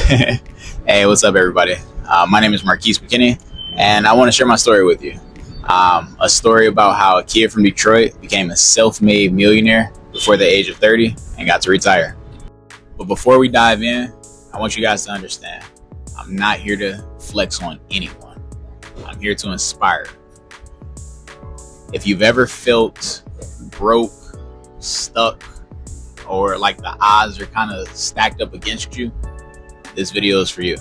Hey, what's up, everybody? My name is Marquis, and I want to share my story with you. A story about how a kid from Detroit became a self-made millionaire before the age of 30 and got to retire. But before we dive in, I want you guys to understand, I'm not here to flex on anyone. I'm here to inspire. If you've ever felt broke, stuck, or like the odds are kind of stacked up against you, this video is for you.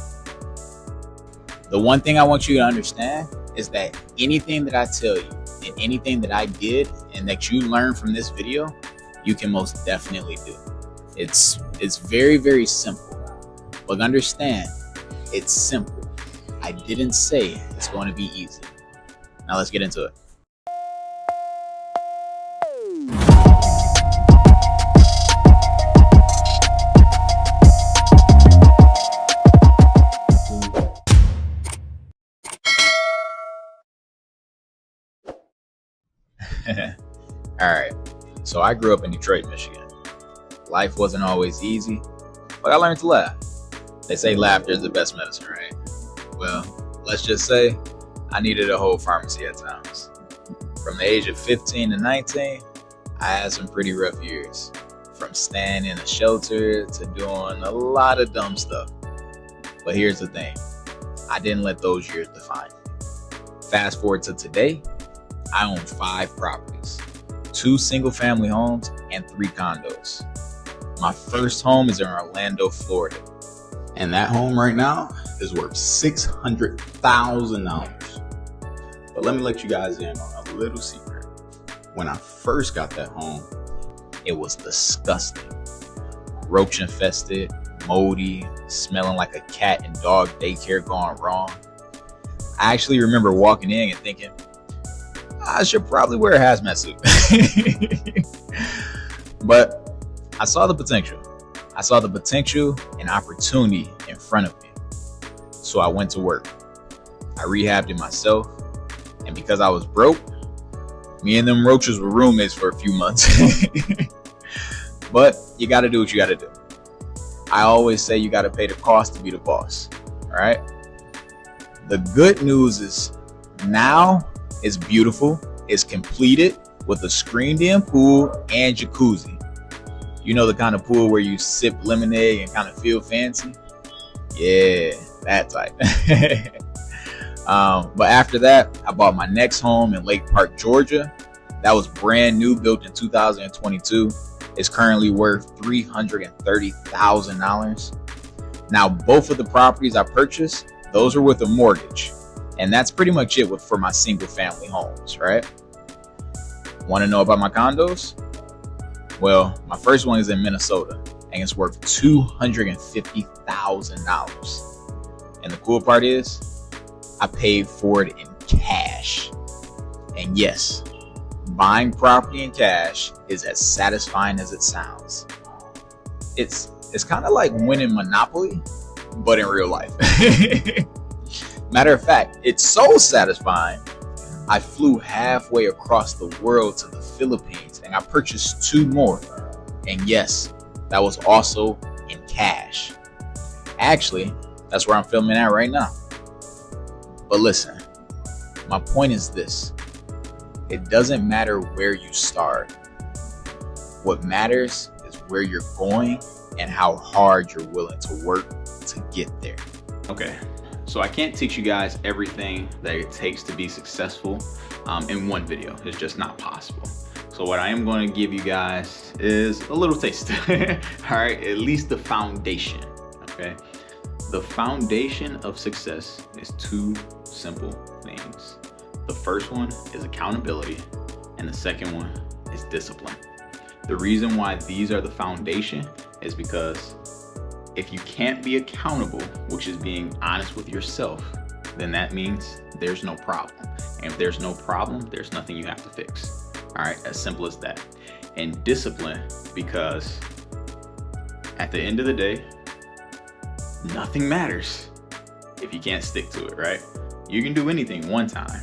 The one thing I want you to understand is that anything that I tell you and anything that I did and that you learn from this video, you can most definitely do. It's very, very simple. But understand, it's simple. I didn't say it's going to be easy. Now let's get into it. All right, so I grew up in Detroit, Michigan. Life wasn't always easy, but I learned to laugh. They say laughter is the best medicine, right? Well, let's just say I needed a whole pharmacy at times. From the age of 15 to 19, I had some pretty rough years. From staying in a shelter to doing a lot of dumb stuff. But here's the thing, I didn't let those years define me. Fast forward to today, I own 5 properties, 2 single-family homes, and 3 condos. My first home is in Orlando, Florida, and that home right now is worth $600,000. But let me let you guys in on a little secret. When I first got that home, it was disgusting. Roach infested, moldy, smelling like a cat and dog daycare gone wrong. I actually remember walking in and thinking, I should probably wear a hazmat suit. But I saw the potential. I saw the potential and opportunity in front of me. So I went to work. I rehabbed it myself. And because I was broke, me and them roaches were roommates for a few months. But you got to do what you got to do. I always say you got to pay the cost to be the boss. All right. The good news is now it's beautiful. It's completed with a screened-in pool and jacuzzi. You know, the kind of pool where you sip lemonade and kind of feel fancy? Yeah, that type. But after that, I bought my next home in Lake Park, Georgia. That was brand new, built in 2022. It's currently worth $330,000. Now, both of the properties I purchased, those are with a mortgage. And that's pretty much it for my single family homes, right? Want to know about my condos? Well, my first one is in Minnesota and it's worth $250,000. And the cool part is I paid for it in cash. And yes, buying property in cash is as satisfying as it sounds. It's kind of like winning Monopoly, but in real life. Matter of fact, it's so satisfying, I flew halfway across the world to the Philippines and I purchased 2 more. And yes, that was also in cash. Actually, that's where I'm filming at right now. But listen, my point is this. It doesn't matter where you start. What matters is where you're going and how hard you're willing to work to get there. Okay. So I can't teach you guys everything that it takes to be successful in one video. It's just not possible. So what I am going to give you guys is a little taste. All right, at least the foundation. Okay, the foundation of success is 2 simple things. The first one is accountability, and the second one is discipline. The reason why these are the foundation is because if you can't be accountable, which is being honest with yourself, then that means there's no problem. And if there's no problem, there's nothing you have to fix. All right, as simple as that. And discipline, because at the end of the day, nothing matters if you can't stick to it, right? You can do anything one time,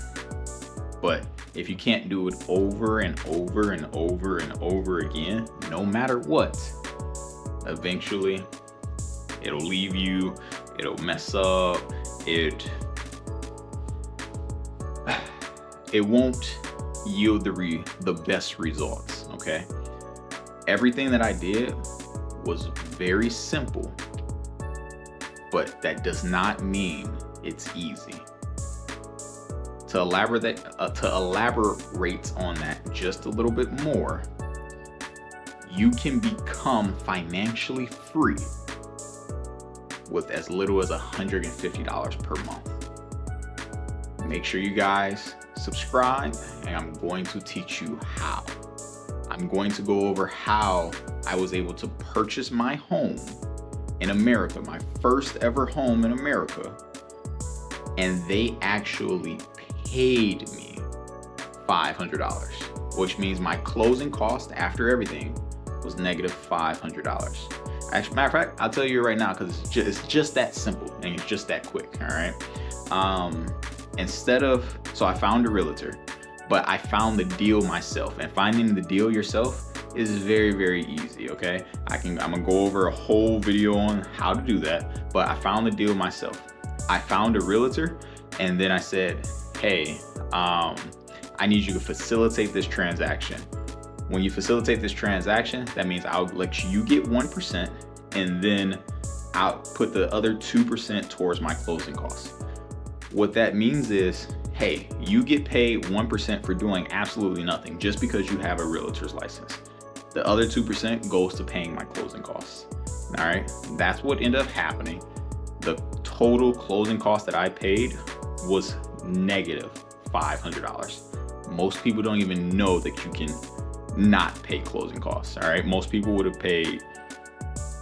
but if you can't do it over and over and over and over again, no matter what, eventually It'll leave you, it'll mess up, it won't yield the best results, okay? Everything that I did was very simple, but that does not mean it's easy. To elaborate on that just a little bit more, you can become financially free with as little as $150 per month. Make sure you guys subscribe, and I'm going to teach you how. I'm going to go over how I was able to purchase my home in America, my first ever home in America, and they actually paid me $500, which means my closing cost after everything was negative $500. Actually, matter of fact, I'll tell you right now, because it's just that simple and it's just that quick. All right. So I found a realtor, but I found the deal myself, and finding the deal yourself is very, very easy. Okay. I'm gonna go over a whole video on how to do that, but I found the deal myself. I found a realtor, and then I said, hey, I need you to facilitate this transaction. When you facilitate this transaction, that means I'll let you get 1%, and then I'll put the other 2% towards my closing costs. What that means is, hey, you get paid 1% for doing absolutely nothing just because you have a realtor's license. The other 2% goes to paying my closing costs. All right, that's what ended up happening. The total closing cost that I paid was negative $500. Most people don't even know that you can not pay closing costs. All right, most people would have paid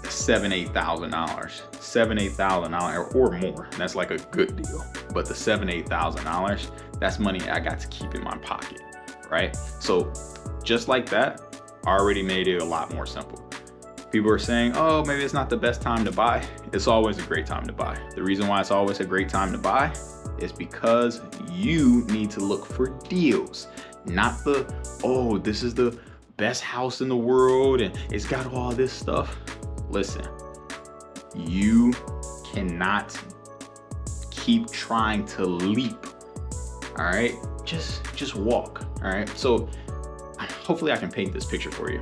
$8,000 or more. And that's like a good deal. But the $8,000, that's money I got to keep in my pocket, right? So just like that, already made it a lot more simple. People are saying, oh, maybe it's not the best time to buy. It's always a great time to buy. The reason why it's always a great time to buy is because you need to look for deals, not oh, this is the best house in the world and it's got all this stuff. Listen, you cannot keep trying to leap. All right, just walk. All right, so hopefully I can paint this picture for you.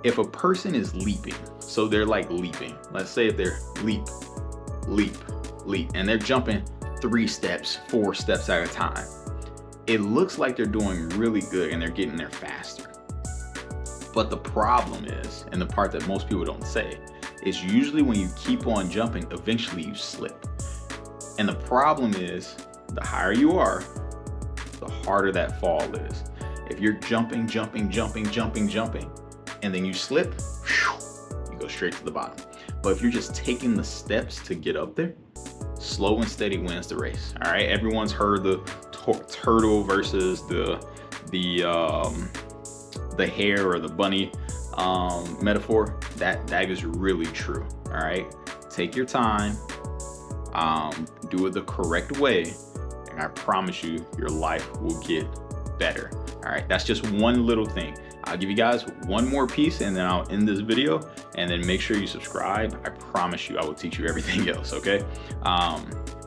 If a person is leaping, so they're like leaping, let's say if they're leap, and they're jumping 3 steps, 4 steps at a time, it looks like they're doing really good and they're getting there faster. But the problem is, and the part that most people don't say, is usually when you keep on jumping, eventually you slip. And the problem is, the higher you are, the harder that fall is. If you're jumping, and then you slip, you go straight to the bottom. But if you're just taking the steps to get up there, slow and steady wins the race. All right, everyone's heard the turtle versus the hare or the bunny metaphor. That is really true. All right, take your time, do it the correct way, and I promise you your life will get better. All right, that's just one little thing. I'll give you guys one more piece and then I'll end this video, and then make sure you subscribe. I promise you I will teach you everything else. Okay,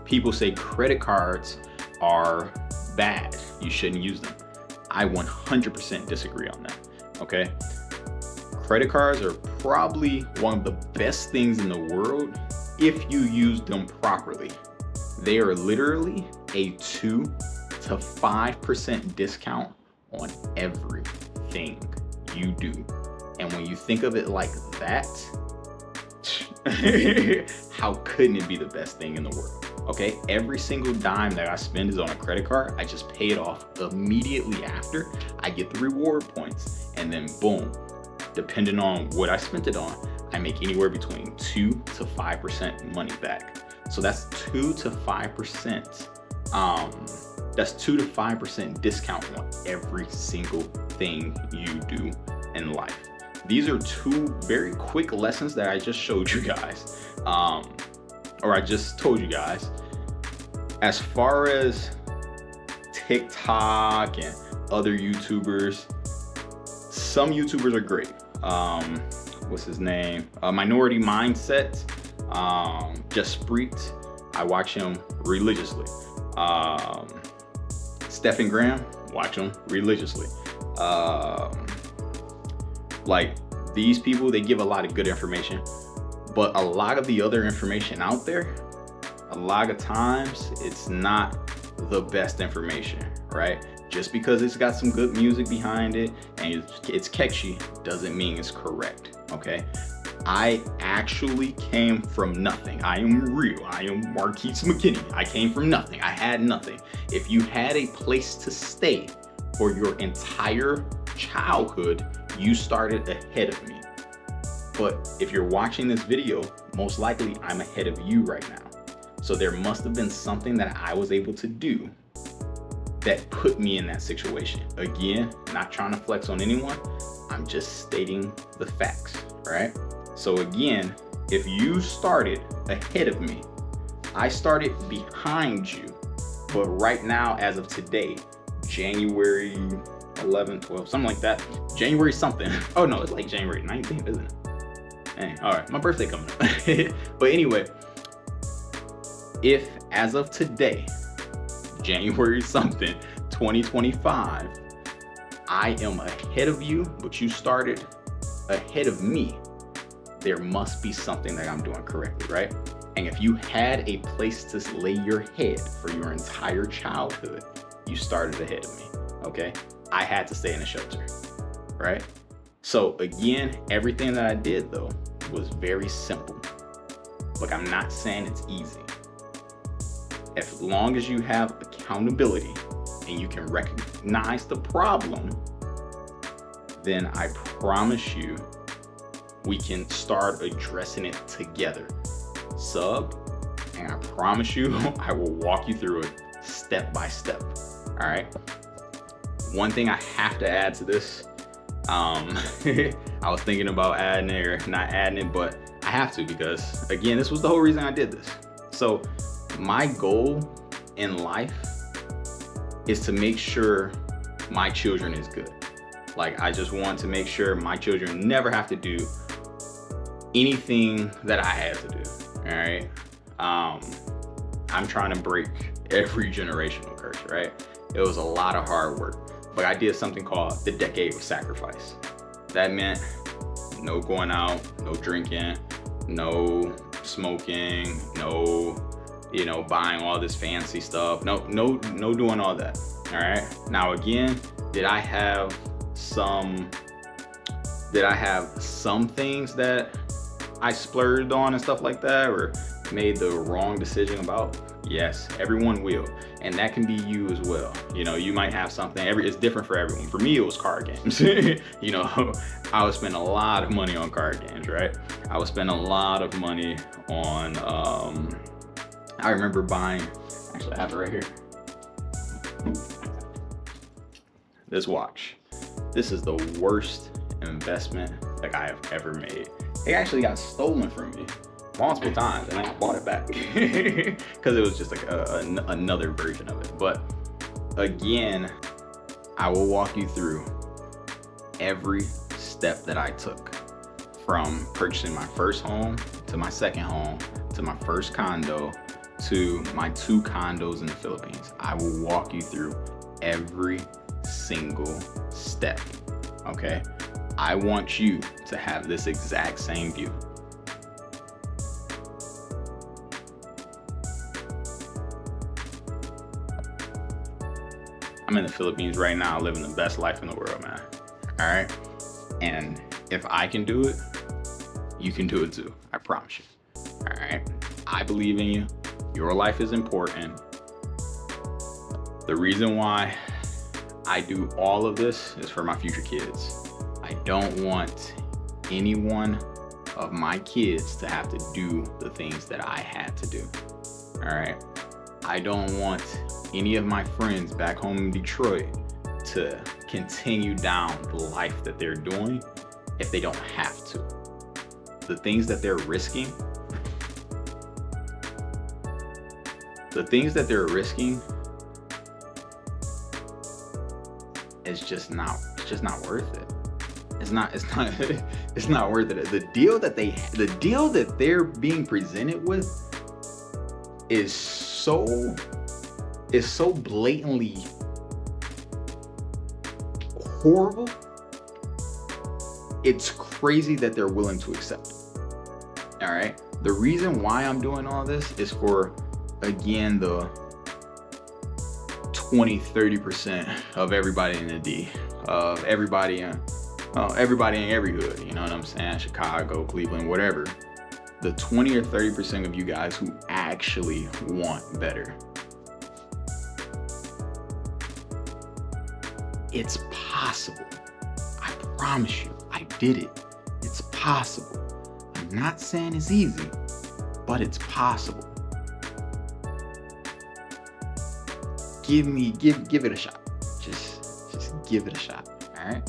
people say credit cards are bad, you shouldn't use them. I 100% disagree on that. Okay, credit cards are probably one of the best things in the world if you use them properly. They are literally a 2 to 5% discount on everything you do. And when you think of it like that, how couldn't it be the best thing in the world? Okay, every single dime that I spend is on a credit card. I just pay it off immediately after. I get the reward points, and then boom, depending on what I spent it on, I make anywhere between 2 to 5% money back. So that's 2 to 5%. That's 2 to 5% discount on every single thing you do in life. These are 2 very quick lessons that I just showed you guys, or I just told you guys. As far as TikTok and other YouTubers, some YouTubers are great. What's his name? Minority Mindset. Just Spreet, I watch him religiously. Stephen Graham, watch him religiously. Like, these people, they give a lot of good information, but a lot of the other information out there, a lot of times it's not the best information, right? Just because it's got some good music behind it and it's catchy doesn't mean it's correct, okay? I actually came from nothing. I am real. I am Marquis McKinney. I came from nothing. I had nothing. If you had a place to stay for your entire childhood, you started ahead of me. But if you're watching this video, most likely I'm ahead of you right now. So there must have been something that I was able to do that put me in that situation. Again, not trying to flex on anyone. I'm just stating the facts, right? So again, if you started ahead of me, I started behind you. But right now, as of today, January 11, 12, something like that. January something. Oh no, it's like January 19th, isn't it? Dang, all right, my birthday coming up. But anyway, if as of today, January something, 2025, I am ahead of you, but you started ahead of me, there must be something that I'm doing correctly, right? And if you had a place to lay your head for your entire childhood, you started ahead of me, okay? I had to stay in a shelter, right? So again, everything that I did though was very simple. Look, I'm not saying it's easy. As long as you have accountability and you can recognize the problem, then I promise you, we can start addressing it together. Sub, and I promise you, I will walk you through it step by step. All right. One thing I have to add to this, I was thinking about adding it or not adding it, but I have to because again, this was the whole reason I did this. So my goal in life is to make sure my children is good. Like, I just want to make sure my children never have to do anything that I had to do. All right. I'm trying to break every generational curse, right? It was a lot of hard work, but I did something called the decade of sacrifice. That meant no going out, no drinking, no smoking, no, buying all this fancy stuff. No doing all that. All right. Now, again, did I have some things that I splurged on and stuff like that, or made the wrong decision about? Yes, everyone will. And that can be you as well. You might have something, it's different for everyone. For me, it was card games. I would spend a lot of money on card games, right? I would spend a lot of money on, I remember buying, actually I have it right here. This watch. This is the worst investment that I have ever made. It actually got stolen from me multiple times and I bought it back because it was just like another version of it. But again, I will walk you through every step that I took, from purchasing my first home to my second home to my first condo to my 2 condos in the Philippines. I will walk you through every single step, okay? I want you to have this exact same view. I'm in the Philippines right now, living the best life in the world, man. All right? And if I can do it, you can do it too. I promise you. All right? I believe in you. Your life is important. The reason why I do all of this is for my future kids. I don't want any one of my kids to have to do the things that I had to do. All right? I don't want any of my friends back home in Detroit to continue down the life that they're doing if they don't have to. The things that they're risking, it's just not worth it. it's not it's not worth it. The deal that they're being presented with is so blatantly horrible. It's crazy that they're willing to accept it. All right, the reason why I'm doing all this is for, again, the 20-30% of everybody in the D, of everybody in every hood, you know what I'm saying? Chicago, Cleveland, whatever. The 20 or 30% of you guys who actually want better. It's possible. I promise you, I did it. It's possible. I'm not saying it's easy, but it's possible. Give it a shot. Just give it a shot. All right.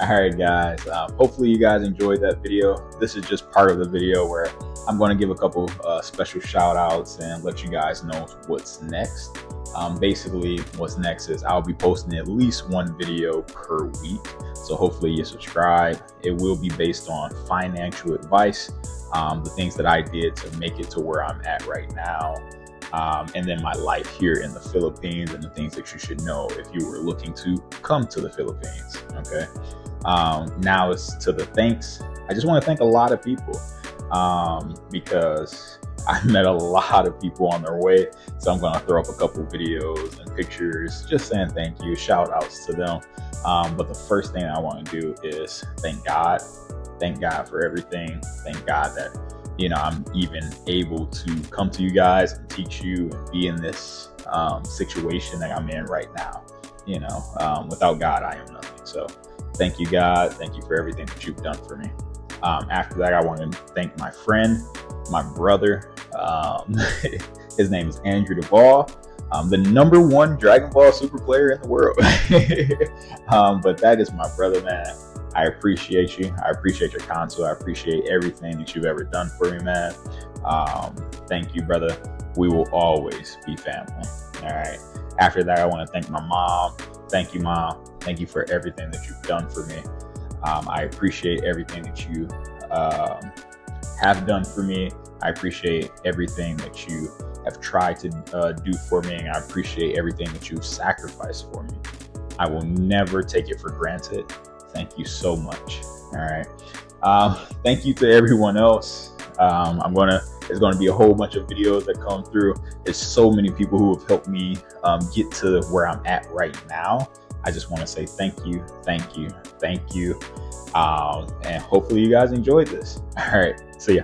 All right, guys. Hopefully you guys enjoyed that video. This is just part of the video where I'm going to give a couple special shout outs and let you guys know what's next. Basically, what's next is I'll be posting at least one video per week. So hopefully you subscribe. It will be based on financial advice, the things that I did to make it to where I'm at right now. And then my life here in the Philippines and the things that you should know if you were looking to come to the Philippines. Okay. Now it's to the thanks. I just want to thank a lot of people because I met a lot of people on their way. So I'm going to throw up a couple videos and pictures just saying thank you, shout outs to them. But the first thing I want to do is thank God. Thank God for everything. Thank God that, you know, I'm even able to come to you guys and teach you and be in this situation that I'm in right now. You know, without God, I am nothing. So thank you, God. Thank you for everything that you've done for me. After that, I want to thank my friend, my brother. His name is Andrew Duvall, the #1 Dragon Ball Super player in the world. But that is my brother, man. I appreciate you. I appreciate your counsel. I appreciate everything that you've ever done for me, man. Thank you, brother. We will always be family. All right. After that, I want to thank my mom. Thank you, Mom. Thank you for everything that you've done for me. I appreciate everything that you have done for me. I appreciate everything that you have tried to do for me. And I appreciate everything that you've sacrificed for me. I will never take it for granted. Thank you so much. All right. Thank you to everyone else. There's going to be a whole bunch of videos that come through. There's so many people who have helped me get to where I'm at right now. I just want to say thank you, thank you, thank you. And hopefully you guys enjoyed this. All right. See ya.